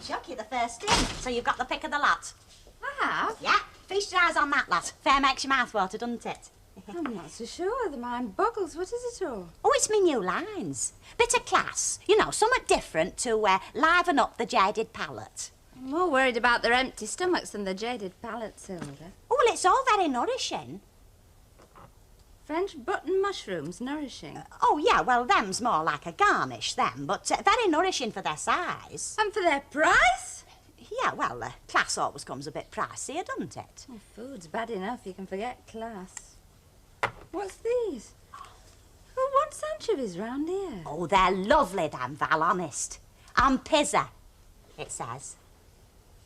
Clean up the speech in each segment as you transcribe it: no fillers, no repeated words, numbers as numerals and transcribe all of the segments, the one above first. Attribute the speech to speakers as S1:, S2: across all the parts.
S1: Chuck, you're the first in, so you've got the pick of the lot.
S2: I have?
S1: Yeah, feast your eyes on that lot. Fair makes your mouth water, doesn't it?
S2: I'm not so sure. The mind boggles. What is it all?
S1: Oh, it's me new lines. Bit of class. You know, somewhat different to liven up the jaded palate.
S2: I'm more worried about their empty stomachs than the jaded palates, Hilda.
S1: Oh, well, it's all very nourishing.
S2: French button mushrooms, nourishing.
S1: Oh, yeah, well, them's more like a garnish, them, but very nourishing for their size.
S2: And for their price?
S1: Yeah, well, class always comes a bit pricier, doesn't it?
S2: Oh, food's bad enough. You can forget class. What's these? Who wants anchovies round here?
S1: Oh, they're lovely, Dan Val, honest. On pizza, it says.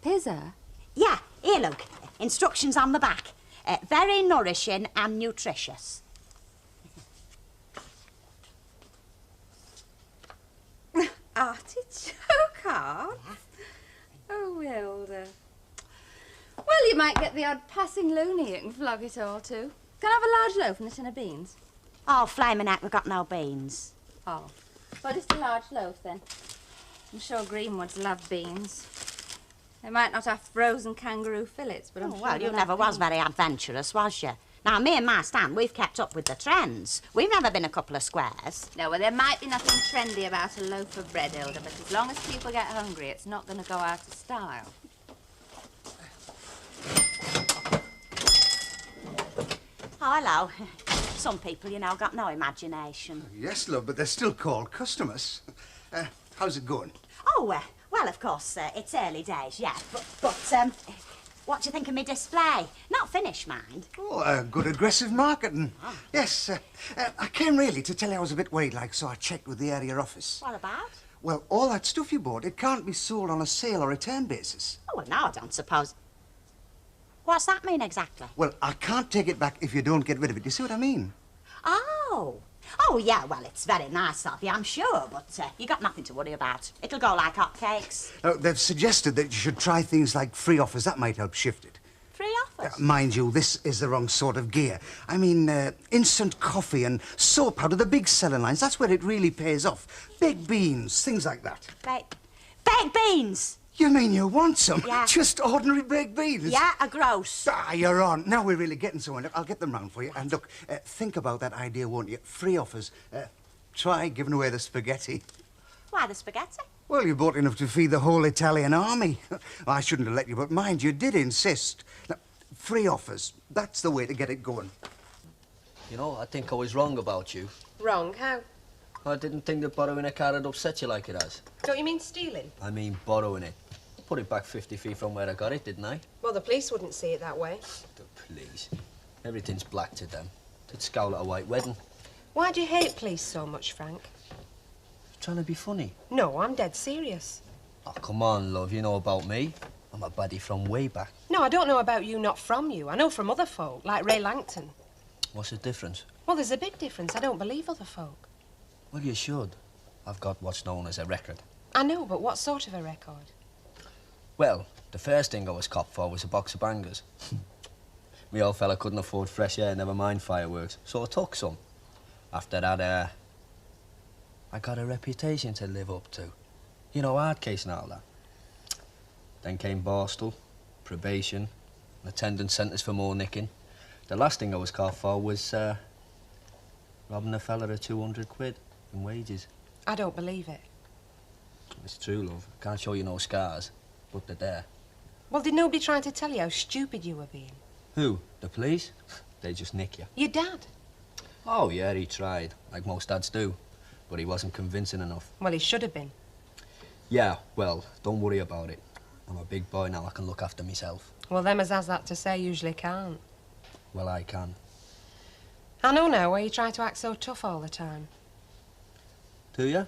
S2: Pizza?
S1: Yeah, here, look. Instructions on the back. Very nourishing and nutritious.
S2: Artichoke heart?
S1: Yeah.
S2: Oh, Hilda. Well, you might get the odd passing loony you can flog it all to. Can I have a large loaf and a tin of beans?
S1: Oh, flaming heck, we've got no beans.
S2: Oh. Well, just a large loaf, then. I'm sure Greenwood's love beans. They might not have frozen kangaroo fillets, but I'm sure
S1: well, you
S2: they'll
S1: never
S2: have
S1: was
S2: beans.
S1: very adventurous, was you? Now, me and my Stan, we've kept up with the trends. We've never been a couple of squares.
S2: No, well, there might be nothing trendy about a loaf of bread, Hilda, but as long as people get hungry, it's not going to go out of style.
S1: Oh, hello. Some people, you know, got no imagination.
S3: Yes, love, but they're still called customers. How's it going?
S1: Oh, well, of course, it's early days, yeah. But what do you think of me display? Not finished, mind.
S3: Oh, good aggressive marketing. Oh. Yes, I came really to tell you I was a bit worried, like, so I checked with the area office.
S1: What about?
S3: Well, all that stuff you bought, it can't be sold on a sale or return basis.
S1: Oh, well, no, I don't suppose. What's that mean exactly?
S3: Well, I can't take it back if you don't get rid of it. You see what I mean?
S1: Oh. Oh, yeah, well, it's very nice of you, I'm sure, but you got nothing to worry about. It'll go like hotcakes.
S3: They've suggested that you should try things like free offers. That might help shift it.
S1: Free offers?
S3: Mind you, this is the wrong sort of gear. I mean, instant coffee and soap powder, the big selling lines. That's where it really pays off. Baked beans, things like that.
S1: Baked beans?
S3: You mean you want some?
S1: Yeah.
S3: Just ordinary baked beans?
S1: Yeah, a gross.
S3: Ah, you're on. Now we're really getting somewhere. Look, I'll get them round for you. And look, think about that idea, won't you? Free offers. Try giving away the spaghetti.
S1: Why the spaghetti?
S3: Well, you bought enough to feed the whole Italian army. I shouldn't have let you, but mind, you did insist. Now, free offers. That's the way to get it going.
S4: You know, I think I was wrong about you.
S5: Wrong? How?
S4: I didn't think that borrowing a car had upset you like it has.
S5: Don't you mean stealing?
S4: I mean borrowing it. I put it back 50 feet from where I got it, didn't I?
S5: Well, the police wouldn't see it that way.
S4: The police. Everything's black to them. They'd scowl at a white wedding.
S5: Why do you hate police so much, Frank?
S4: Trying to be funny.
S5: No, I'm dead serious.
S4: Oh, come on, love. You know about me. I'm a baddie from way back.
S5: No, I don't know about you, not from you. I know from other folk, like Ray Langton.
S4: What's the difference?
S5: Well, there's a big difference. I don't believe other folk.
S4: Well, you should. I've got what's known as a record.
S5: I know, but what sort of a record?
S4: Well, the first thing I was copped for was a box of bangers. Me old fella couldn't afford fresh air, never mind fireworks, so I took some. After that, I got a reputation to live up to. You know, hard case and all that. Then came Borstal, probation, an attendance sentence for more nicking. The last thing I was caught for was robbing a fella of 200 quid in wages.
S5: I don't believe it.
S4: It's true, love. I can't show you no scars, but they're there.
S5: Well, did nobody try to tell you how stupid you were being?
S4: Who? The police? They just nick you.
S5: Your dad?
S4: Oh, yeah, he tried, like most dads do. But he wasn't convincing enough.
S5: Well, he should have been.
S4: Yeah, well, don't worry about it. I'm a big boy now, I can look after myself.
S5: Well, them as has that to say usually can't.
S4: Well, I can.
S5: I know now why you try to act so tough all the time.
S4: Do you?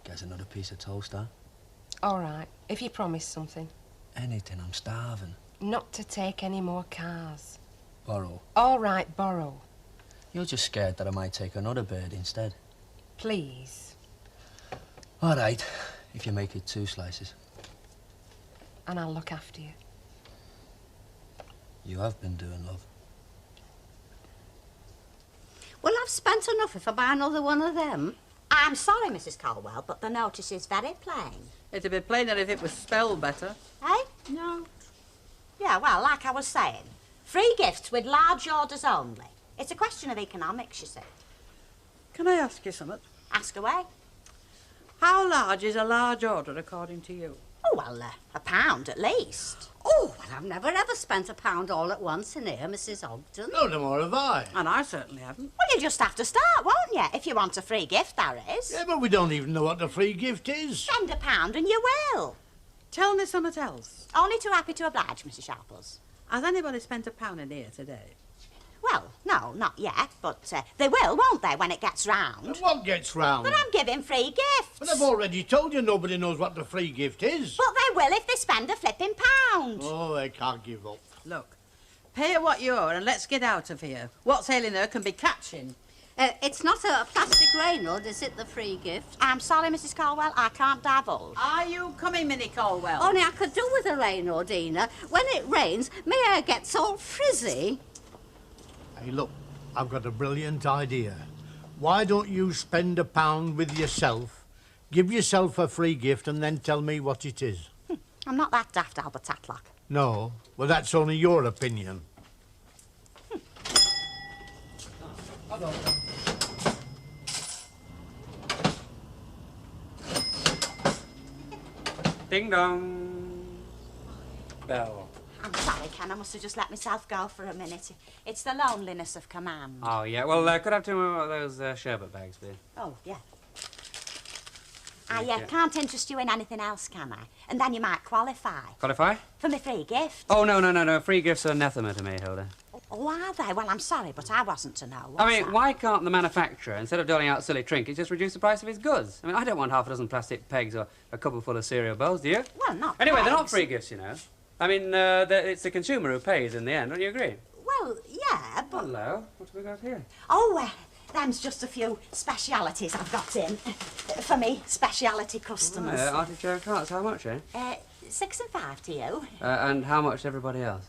S4: Guess another piece of toast, huh?
S5: All right, if you promise something.
S4: Anything, I'm starving.
S5: Not to take any more cars.
S4: Borrow.
S5: All right, borrow.
S4: You're just scared that I might take another bird instead.
S5: Please.
S4: All right, if you make it 2 slices.
S5: And I'll look after you.
S4: You have been doing, love.
S2: Well, I've spent enough if I buy another one of them.
S1: I'm sorry, Mrs. Colwell, but the notice is very plain.
S6: It'd be plainer if it was spelled better.
S1: Eh?
S6: No.
S1: Yeah, well, like I was saying, free gifts with large orders only. It's a question of economics, you see.
S6: Can I ask you something?
S1: Ask away.
S6: How large is a large order according to you?
S1: Oh, well, £1 at least.
S7: Oh, well, I've never ever spent £1 all at once in here, Mrs. Ogden.
S8: No, no more have I.
S6: And I certainly haven't.
S1: Well, you'll just have to start, won't you? If you want a free gift, that is.
S8: Yeah, but we don't even know what the free gift is.
S1: Spend £1 and you will.
S6: Tell me something else.
S1: Only too happy to oblige, Mrs. Sharples.
S6: Has anybody spent £1 in here today?
S1: Well, no, not yet, but they will, won't they, when it gets round?
S8: What gets round?
S1: But I'm giving free gifts.
S8: But I've already told you nobody knows what the free gift is.
S1: But they will if they spend a flipping £1.
S8: Oh, they can't give up.
S6: Look, pay her what you owe and let's get out of here. What's ailing her can be catching.
S7: It's not a plastic Reynolds, is it, the free gift?
S1: I'm sorry, Mrs. Colwell, I can't divulge.
S6: Are you coming, Minnie Colwell?
S7: Only I could do with a Reynoldsina. When it rains, my hair gets all frizzy.
S8: Hey, look, I've got a brilliant idea. Why don't you spend £1 with yourself, give yourself a free gift, and then tell me what it is?
S1: I'm not that daft, Albert Tatlock.
S8: No? Well, that's only your opinion.
S9: Ding dong. Bell.
S1: I'm sorry, Ken, I must have just let myself go for a minute. It's the loneliness of command.
S9: Oh, yeah. Well, could I have two more of those sherbet bags, please?
S1: Oh, yeah.
S9: Thank
S1: I
S9: you.
S1: can't interest you in anything else, can I? And then you might qualify.
S9: Qualify?
S1: For my free gift.
S9: Oh, no. Free gifts are anathema to me, Hilda.
S1: Oh, are they? Well, I'm sorry, but I wasn't to know.
S9: I
S1: was
S9: mean, why can't the manufacturer, instead of doling out silly trinkets, just reduce the price of his goods? I mean, I don't want half a dozen plastic pegs or a cupboard full of cereal bowls, do you?
S1: Well, not
S9: Anyway, they're not
S1: pegs.
S9: free gifts, you know. I mean, it's the consumer who pays in the end, don't you agree?
S1: Well, yeah, but...
S9: Hello, what have we got here?
S1: Oh, them's just a few specialities I've got in. For me, speciality customers.
S9: Artichoke hearts, how much, eh?
S1: 6 and 5 to you.
S9: And how much to everybody else?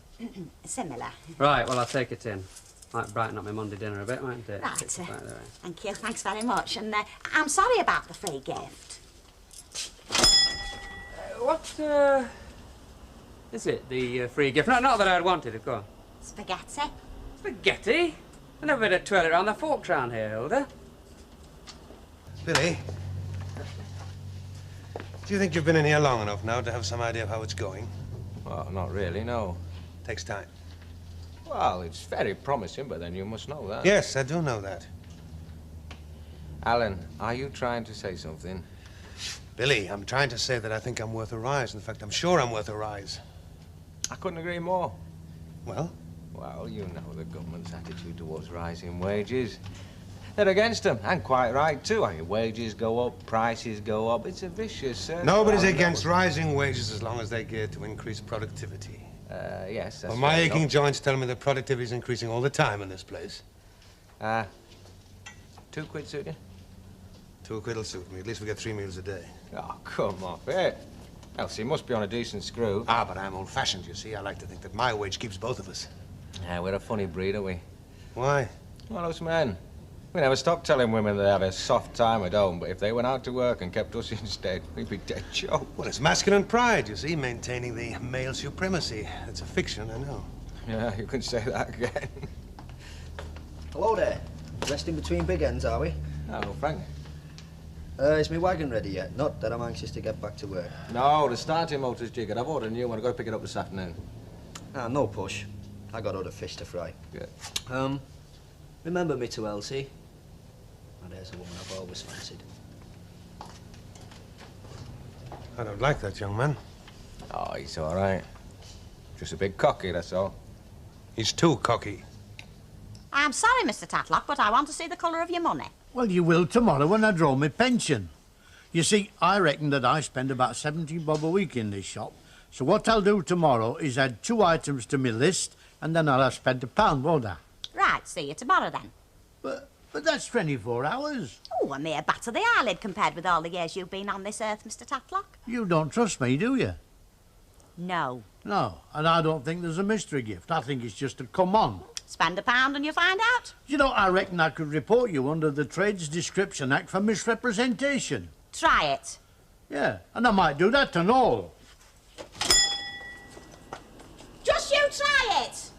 S1: Similar.
S9: Right, well, I'll take it in. Might brighten up my Monday dinner a bit, mightn't it?
S1: Right.
S9: It's right there.
S1: Thank you. Thanks very much. And I'm sorry about the free gift.
S9: What, is it, the free gift? No, not that I'd wanted, of course.
S1: Spaghetti.
S9: Spaghetti? I never been a twirl around the forks round here, Hilda.
S10: Billy, do you think you've been in here long enough now to have some idea of how it's going?
S11: Well, not really, no.
S10: Takes time.
S11: Well, it's very promising, but then you must know that.
S10: Yes, I do know that.
S11: Alan, are you trying to say something?
S10: Billy, I'm trying to say that I think I'm worth a rise. In fact, I'm sure I'm worth a rise.
S11: I couldn't agree more.
S10: Well?
S11: Well, you know the government's attitude towards rising wages. They're against them, and quite right, too. I mean, wages go up, prices go up. It's a vicious circle.
S10: Nobody's against rising wages as long as they gear to increase productivity.
S11: Yes, that's
S10: Well, my
S11: fair
S10: aching
S11: enough.
S10: joints tell me that productivity is increasing all the time in this place.
S11: £2 suit you?
S10: £2 will suit me. At least we get 3 meals a day.
S11: Oh, come off it. Elsie must be on a decent screw.
S10: Ah, but I'm old-fashioned, you see. I like to think that my wage keeps both of us.
S11: Yeah, we're a funny breed, aren't we?
S10: Why?
S11: Well, us men. We never stop telling women they have a soft time at home, but if they went out to work and kept us instead, we'd be dead choked.
S10: Well, it's masculine pride, you see, maintaining the male supremacy. It's a fiction, I know.
S11: Yeah, you can say that again.
S4: Hello there. Resting between big ends, are we?
S11: Oh, Frank.
S4: Is my wagon ready yet? Not that I'm anxious to get back to work.
S11: No, the starting motor's jiggered. I've ordered a new one. I've got to pick it up this afternoon.
S4: Ah, no push. I got other fish to fry.
S11: Good.
S4: Remember me to Elsie? Oh, there's a woman I've always fancied.
S10: I don't like that young man.
S11: Oh, he's all right. Just a bit cocky, that's all.
S10: He's too cocky.
S1: I'm sorry, Mr. Tatlock, but I want to see the colour of your money.
S8: Well, you will tomorrow when I draw my pension. You see, I reckon that I spend about 70 bob a week in this shop. So what I'll do tomorrow is add 2 items to my list, and then I'll have spent £1, won't I?
S1: Right, see you tomorrow then.
S8: But that's 24 hours.
S1: Oh, a mere bat of the eyelid compared with all the years you've been on this earth, Mr. Tatlock.
S8: You don't trust me, do you?
S1: No.
S8: No, and I don't think there's a mystery gift. I think it's just a come on.
S1: Spend £1 and you find out.
S8: You know, I reckon I could report you under the Trades Description Act for misrepresentation.
S1: Try it.
S8: Yeah, and I might do that and all.
S1: Just you try it.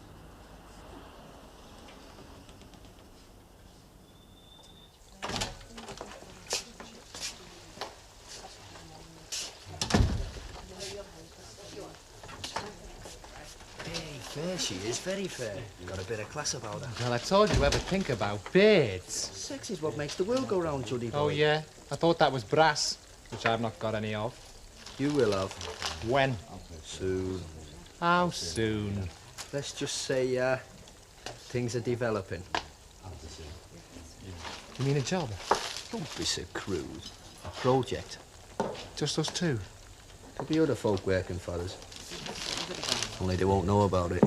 S4: Fair she is, very fair. Got a bit of class about her.
S12: Well, I told you ever think about beards.
S4: Sex is what makes the world go round, Juddy boy.
S12: Oh, yeah? I thought that was brass, which I've not got any of.
S4: You will have.
S12: When?
S4: Soon.
S12: How soon?
S4: Let's just say, things are developing.
S12: You mean a job?
S4: Don't be so crude. A project.
S12: Just us two?
S4: There'll be other folk working for us. Only they won't know about it.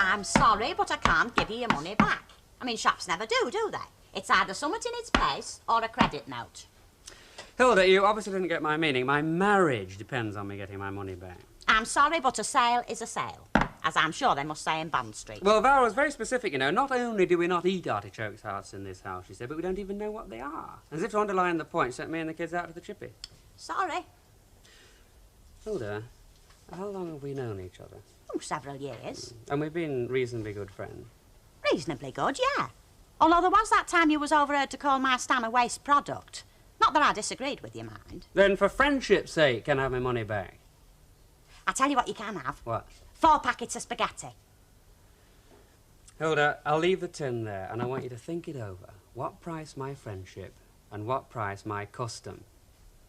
S1: I'm sorry, but I can't give you your money back. I mean, shops never do they? It's either something in its place or a credit note.
S9: Hilda, you obviously didn't get my meaning. My marriage depends on me getting my money back.
S1: I'm sorry, but a sale is a sale, as I'm sure they must say in Bond Street.
S9: Well, Val was very specific, you know. Not only do we not eat artichokes hearts in this house, she said, but we don't even know what they are. As if to underline the point, sent me and the kids out to the chippy.
S1: Sorry.
S9: Hilda, how long have we known each other?
S1: Oh, several years.
S9: And we've been reasonably good friends.
S1: Reasonably good, yeah. Although there was that time you was overheard to call my Stan a waste product. Not that I disagreed with you, mind.
S9: Then for friendship's sake, can I have my money back?
S1: I tell you what you can have.
S9: What?
S1: 4 packets of spaghetti.
S9: Hilda, I'll leave the tin there, and I want you to think it over. What price my friendship, and what price my custom?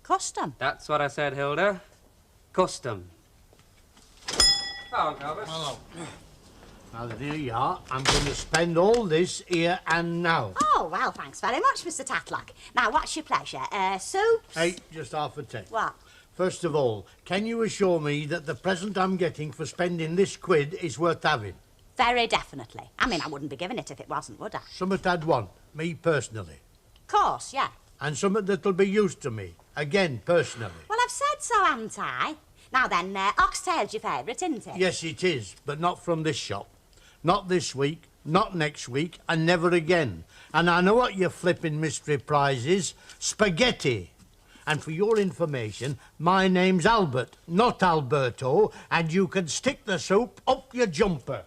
S1: Custom?
S9: That's what I said, Hilda. Custom. Oh, Elvis.
S8: Hello. Now, there you are. I'm going to spend all this here and now.
S1: Oh, well, thanks very much, Mr. Tatlock. Now, what's your pleasure? Soups?
S8: Hey, just half a tick.
S1: What?
S8: First of all, can you assure me that the present I'm getting for spending this quid is worth having?
S1: Very definitely. I mean, I wouldn't be giving it if it wasn't, would I?
S8: Something I'd want, me personally.
S1: Of course, yeah.
S8: And something that'll be used to me, again, personally.
S1: Well, I've said so, haven't I? Now then, oxtail's your favourite, isn't it?
S8: Yes, it is, but not from this shop. Not this week, not next week, and never again. And I know what your flipping mystery prize is. Spaghetti. And for your information, my name's Albert, not Alberto, and you can stick the soup up your jumper.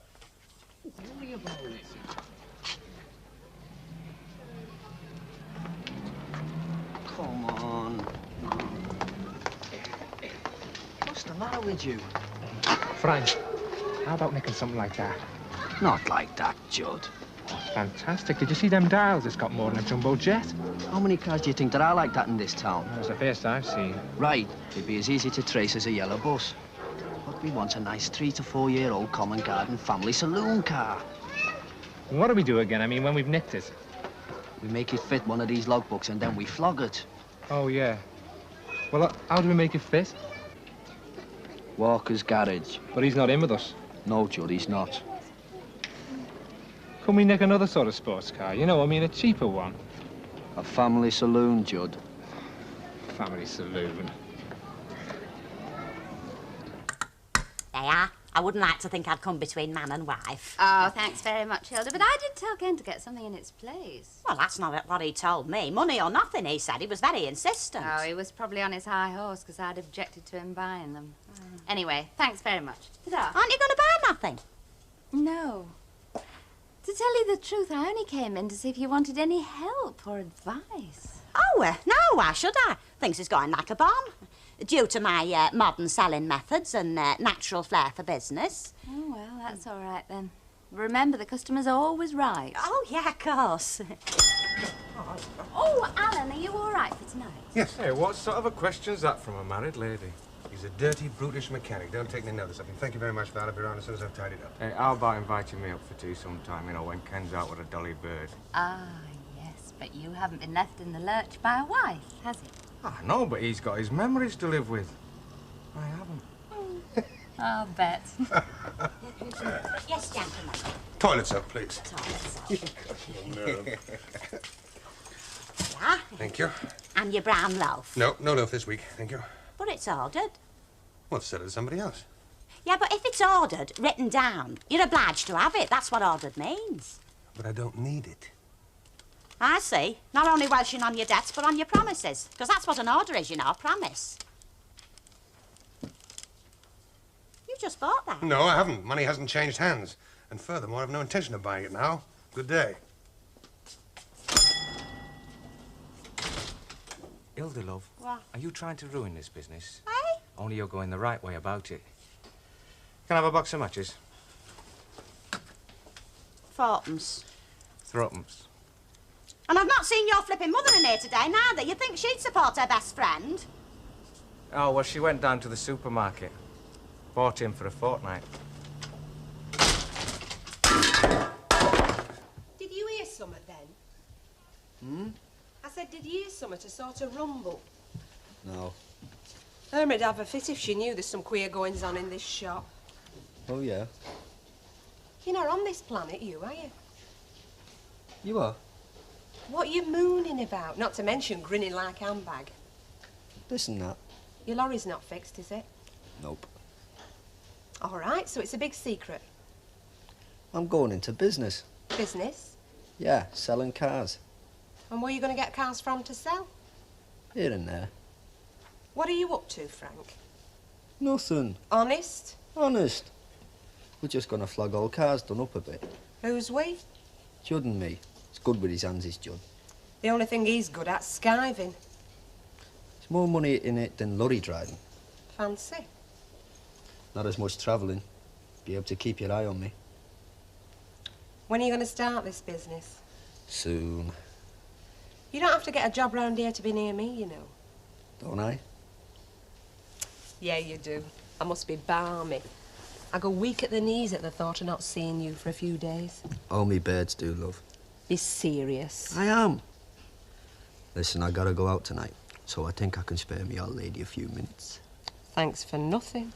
S4: Come on. What's the matter with you?
S12: Frank, how about making something like that?
S4: Not like that, Judd.
S12: Oh, fantastic. Did you see them dials? It's got more than a jumbo jet.
S4: How many cars do you think there are like that in this town?
S12: That was the first I've seen.
S4: Right. It'd be as easy to trace as a yellow bus. But we want a nice 3 to 4 year old common garden family saloon car.
S12: And what do we do again? I mean, when we've nicked it?
S4: We make it fit one of these logbooks and then we flog it.
S12: Oh, yeah. Well, how do we make it fit?
S4: Walker's garage.
S12: But he's not in with us.
S4: No, Judd, he's not.
S12: Can we nick another sort of sports car? You know, I mean, a cheaper one.
S4: A family saloon, Judd.
S12: Family saloon.
S1: They are. I wouldn't like to think I'd come between man and wife.
S2: Oh, thanks very much, Hilda. But I did tell Ken to get something in its place.
S1: Well, that's not what he told me. Money or nothing, he said. He was very insistent.
S2: Oh, he was probably on his high horse because I'd objected to him buying them. Anyway, thanks very much. Ta-da.
S1: Aren't you going to buy nothing?
S2: No. To tell you the truth, I only came in to see if you wanted any help or advice.
S1: Oh, no, why should I? Things is going like a bomb. Due to my modern selling methods and natural flair for business.
S2: Oh, well, that's all right then. Remember, the customer's always right.
S1: Oh, yeah, of course.
S2: Oh, Alan, are you all right for tonight?
S10: Yes. Hey, what sort of a question's that from a married lady? He's a dirty, brutish mechanic. Don't take any notice of him. Thank you very much, Val. I'll be around as soon as I've tidied up.
S11: Hey, how about inviting me up for tea sometime, you know, when Ken's out with a dolly bird?
S2: Ah, yes, but you haven't been left in the lurch by a wife, has he?
S11: I know, but he's got his memories to live with. I haven't.
S2: I'll bet.
S1: Yes, gentlemen.
S10: Toilets up, please.
S1: Toilets up.
S10: Yeah.
S1: Yeah.
S10: Thank you.
S1: And your brown loaf.
S10: No, no loaf this week, thank you.
S1: But it's ordered.
S10: Well, sell it to somebody else.
S1: Yeah, but if it's ordered, written down, you're obliged to have it. That's what ordered means.
S10: But I don't need it.
S1: I see. Not only welshing on your debts, but on your promises. Because that's what an order is, you know, a promise. You just bought that.
S10: No, I haven't. Money hasn't changed hands. And furthermore, I've no intention of buying it now. Good day.
S11: Hilda, love.
S1: What?
S11: Are you trying to ruin this business?
S1: Eh?
S11: Only you're going the right way about it. Can I have a box of matches?
S1: Fourpence.
S11: Threepence.
S1: And I've not seen your flipping mother in here today, neither. You'd think she'd support her best friend.
S11: Oh, well, she went down to the supermarket. Bought him for a fortnight.
S5: Did you hear something then? I said, did you hear something, a sort of rumble?
S4: No.
S5: Herma'd have a fit if she knew there's some queer goings on in this shop.
S4: Oh, yeah?
S5: You're not on this planet, you, are you?
S4: You are?
S5: What are you mooning about? Not to mention grinning like handbag.
S4: Listen, that.
S5: Your lorry's not fixed, is it?
S4: Nope.
S5: All right, so it's a big secret.
S4: I'm going into business.
S5: Business?
S4: Yeah, selling cars.
S5: And where are you going to get cars from to sell?
S4: Here and there.
S5: What are you up to, Frank?
S4: Nothing.
S5: Honest?
S4: Honest. We're just gonna flog old cars done up a bit.
S5: Who's we?
S4: Judd and me. It's good with his hands, is Judd.
S5: The only thing he's good at's skiving.
S4: There's more money in it than lorry driving.
S5: Fancy.
S4: Not as much travelling. Be able to keep your eye on me.
S5: When are you going to start this business?
S4: Soon.
S5: You don't have to get a job round here to be near me, you know.
S4: Don't I?
S5: Yeah, you do. I must be balmy. I go weak at the knees at the thought of not seeing you for a few days.
S4: All me birds do, love.
S5: Be serious.
S4: I am. Listen, I gotta go out tonight, so I think I can spare me old lady a few minutes.
S5: Thanks for nothing.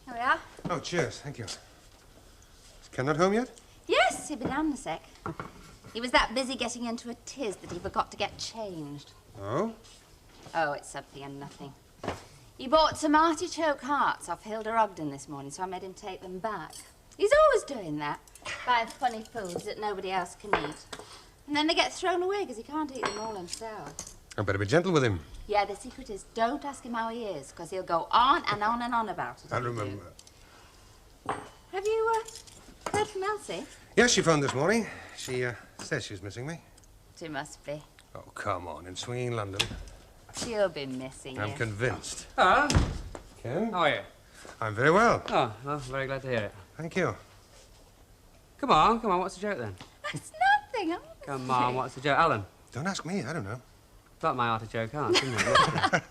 S2: Here we are.
S10: Oh, cheers, thank you. Is Ken not home yet?
S2: Yes, he'll be down in a sec. He was that busy getting into a tiz that he forgot to get changed.
S10: Oh?
S2: Oh, it's something and nothing. He bought some artichoke hearts off Hilda Ogden this morning, so I made him take them back. He's always doing that, buying funny foods that nobody else can eat. And then they get thrown away because he can't eat them all himself.
S10: I better be gentle with him.
S2: Yeah, the secret is don't ask him how he is, because he'll go on and on and on about it.
S10: I remember.
S2: Have you heard from Elsie?
S10: Yes, she phoned this morning. She says she's missing me.
S2: She must be.
S10: Oh, come on, in swinging London.
S2: She'll be missing you.
S10: I'm convinced.
S9: Ah,
S10: Ken?
S9: how are you?
S10: I'm very well.
S9: Oh, well, very glad to hear it.
S10: Thank you.
S9: Come on, what's the joke then?
S2: It's nothing, honestly.
S9: Come on, what's the joke? Alan,
S10: Don't ask me, I don't know.
S9: about my artichoke hearts, isn't it?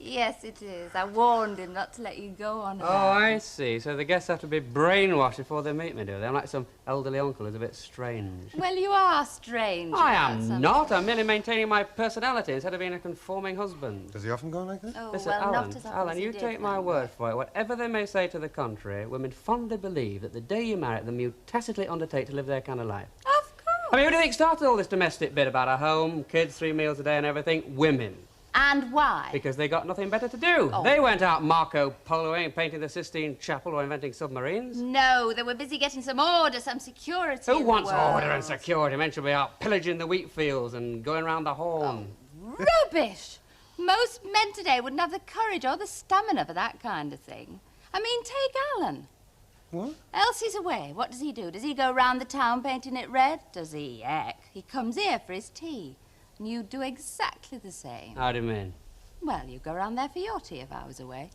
S2: Yes, it is. I warned him not to let you go on
S9: Oh,
S2: about
S9: I
S2: it.
S9: see. So the guests have to be brainwashed before they meet me, do they? I'm like some elderly uncle who's a bit strange.
S2: Well, you are strange.
S9: I
S2: about
S9: am
S2: something.
S9: not. I'm merely maintaining my personality instead of being a conforming husband.
S10: Does he often go like that?
S2: Oh,
S9: Listen,
S2: well,
S9: Alan,
S2: not as often
S9: Alan,
S2: as he
S9: you
S2: did,
S9: take my
S2: Frank.
S9: word for it. Whatever they may say to the contrary, women fondly believe that the day you marry them, you tacitly undertake to live their kind of life.
S2: Of course.
S9: I mean, who do you think started all this domestic bit about a home, kids, 3 meals a day and everything? Women.
S2: And why?
S9: Because they got nothing better to do.
S2: Oh.
S9: They went out Marco Poloing, painting the Sistine Chapel or inventing submarines.
S2: No, they were busy getting some order, some security.
S9: Who
S2: in the
S9: wants
S2: world.
S9: order and security? Men should be out pillaging the wheat fields and going round the horn.
S2: Rubbish! Most men today wouldn't have the courage or the stamina for that kind of thing. I mean, take Alan.
S10: What?
S2: Elsie's away. What does he do? Does he go round the town painting it red? Does he? Heck. He comes here for his tea. And you do exactly the same.
S9: How do you mean?
S2: Well, you go round there for your tea if I was away.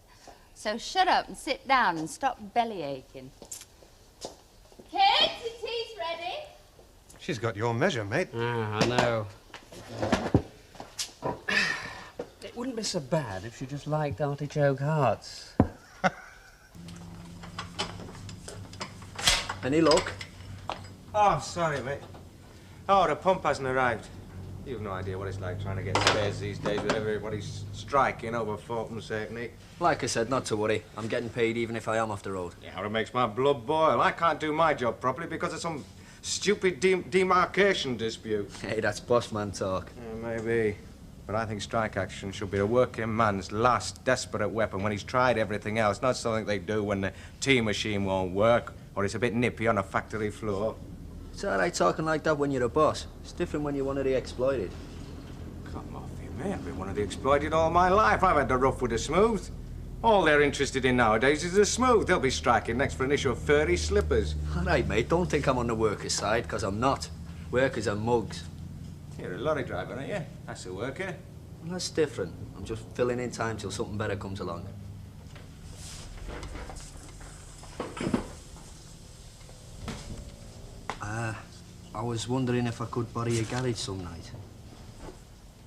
S2: So shut up and sit down and stop belly aching. Kids, your tea's ready.
S10: She's got your measure, mate.
S9: Ah, I know. It wouldn't be so bad if she just liked artichoke hearts.
S4: Any luck?
S11: Oh, sorry, mate. Oh, the pump hasn't arrived. You've no idea what it's like trying to get spares these days with everybody striking over fourpence halfpenny.
S4: Like I said, not to worry. I'm getting paid even if I am off the road.
S11: Yeah, it makes my blood boil. I can't do my job properly because of some Stupid demarcation dispute.
S4: Hey, that's boss man talk.
S11: Yeah, maybe. But I think strike action should be a working man's last desperate weapon when he's tried everything else, not something they do when the tea machine won't work or it's a bit nippy on a factory floor.
S4: It's all right talking like that when you're a boss. It's different when you're one of the exploited.
S11: Come off you, mate. I've been one of the exploited all my life. I've had the rough with the smooth. All they're interested in nowadays is the smooth. They'll be striking next for an issue of furry slippers.
S4: All right, mate, don't think I'm on the workers' side, because I'm not. Workers are mugs.
S11: You're a lorry driver, aren't you? That's a worker.
S4: Well, that's different. I'm just filling in time till something better comes along. I was wondering if I could borrow your garage some night.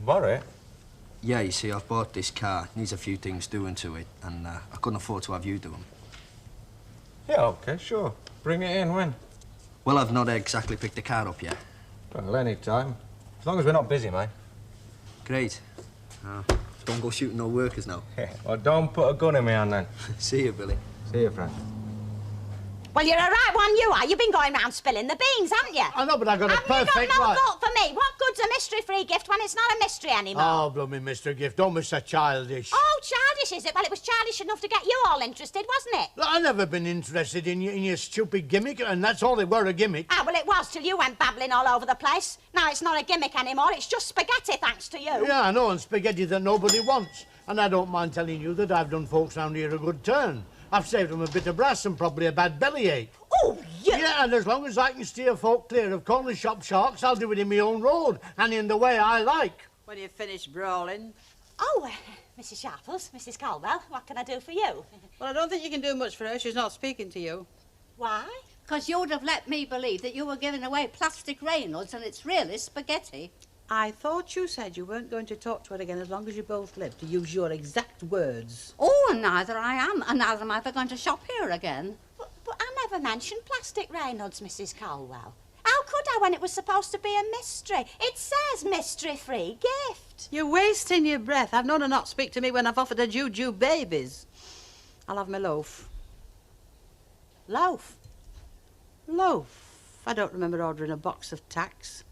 S11: Borrow it?
S4: Yeah, you see, I've bought this car. Needs a few things doing to it, and I couldn't afford to have you do them.
S11: Yeah, OK, sure. Bring it in, when?
S4: Well, I've not exactly picked the car up yet.
S11: Well, any time. As long as we're not busy, mate.
S4: Great. Don't go shooting no workers now.
S11: Well, don't put a gun in me hand, then.
S4: See you, Billy.
S11: See you, friend.
S1: Well, you're a right one, you are. You've been going round spilling the beans, haven't you?
S8: I know, but I got a perfect
S1: Haven't you got no
S8: right.
S1: thought for me? What good's a mystery-free gift when it's not a mystery anymore?
S8: Oh, blooming Mr. Gift, don't be so childish.
S1: Oh, childish, is it? Well, it was childish enough to get you all interested, wasn't it?
S8: Look, I've never been interested in your stupid gimmick, and that's all it were, a gimmick.
S1: Ah, well, it was till you went babbling all over the place. Now it's not a gimmick anymore, it's just spaghetti, thanks to you.
S8: Yeah, I know, and spaghetti that nobody wants. And I don't mind telling you that I've done folks round here a good turn. I've saved them a bit of brass and probably a bad bellyache.
S1: Oh, you...
S8: Yeah, and as long as I can steer folk clear of corner shop sharks, I'll do it in my own road and in the way I like.
S6: When you finish brawling.
S1: Oh, Mrs. Sharples, Mrs. Caldwell, what can I do for you?
S6: Well, I don't think you can do much for her. She's not speaking to you.
S1: Why?
S7: Because you'd have let me believe that you were giving away plastic Reynolds and it's really spaghetti.
S6: I thought you said you weren't going to talk to her again as long as you both lived, to use your exact words.
S7: Oh, and neither I am, and neither am I ever going to shop here again.
S1: But I never mentioned plastic Reynolds, Mrs. Caldwell. How could I when it was supposed to be a mystery? It says mystery-free gift.
S6: You're wasting your breath. I've known her not speak to me when I've offered her juju babies. I'll have my loaf.
S1: Loaf?
S6: Loaf? I don't remember ordering a box of tacks.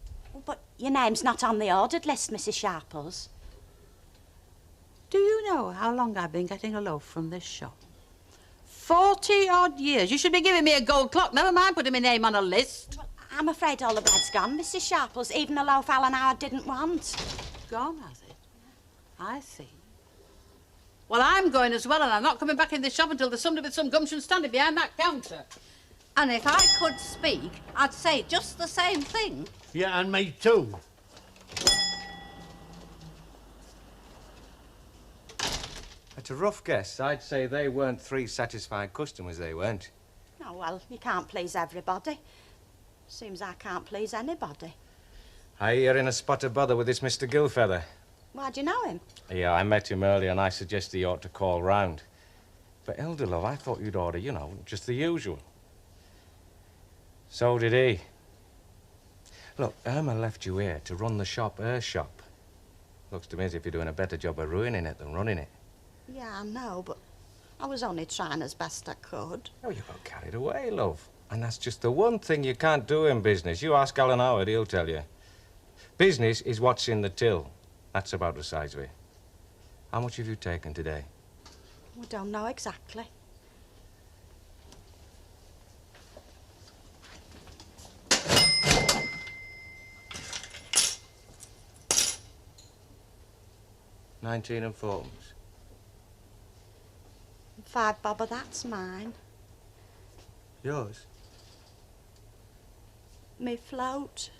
S1: But your name's not on the ordered list, Mrs. Sharples.
S6: Do you know how long I've been getting a loaf from this shop? 40-odd years. You should be giving me a gold clock. Never mind putting my name on a list.
S1: Well, I'm afraid all the bread's gone, Mrs. Sharples. Even the loaf Alan Howard didn't want.
S6: Gone, has it? I see. Well, I'm going as well, and I'm not coming back in this shop until there's somebody with some gumption standing behind that counter.
S7: And if I could speak, I'd say just the same thing.
S8: Yeah, and me too.
S11: It's a rough guess. I'd say they weren't 3 satisfied customers, they weren't.
S1: Oh, well, you can't please everybody. Seems I can't please anybody.
S11: I hear in a spot of bother with this Mr. Gilfeather.
S1: Why, do you know him?
S11: Yeah, I met him earlier and I suggested he ought to call round. But, Elder Love, I thought you'd order, you know, just the usual. So did he. Look, Irma left you here to run the shop, her shop. Looks to me as if you're doing a better job of ruining it than running it.
S1: Yeah, I know, but I was only trying as best I could.
S11: Oh, you got carried away, love. And that's just the one thing you can't do in business. You ask Alan Howard, he'll tell you. Business is what's in the till. That's about the size of it. How much have you taken today?
S1: I don't know exactly.
S11: $19 and 4.
S1: 5 bob of that's mine.
S11: Yours?
S1: Me float.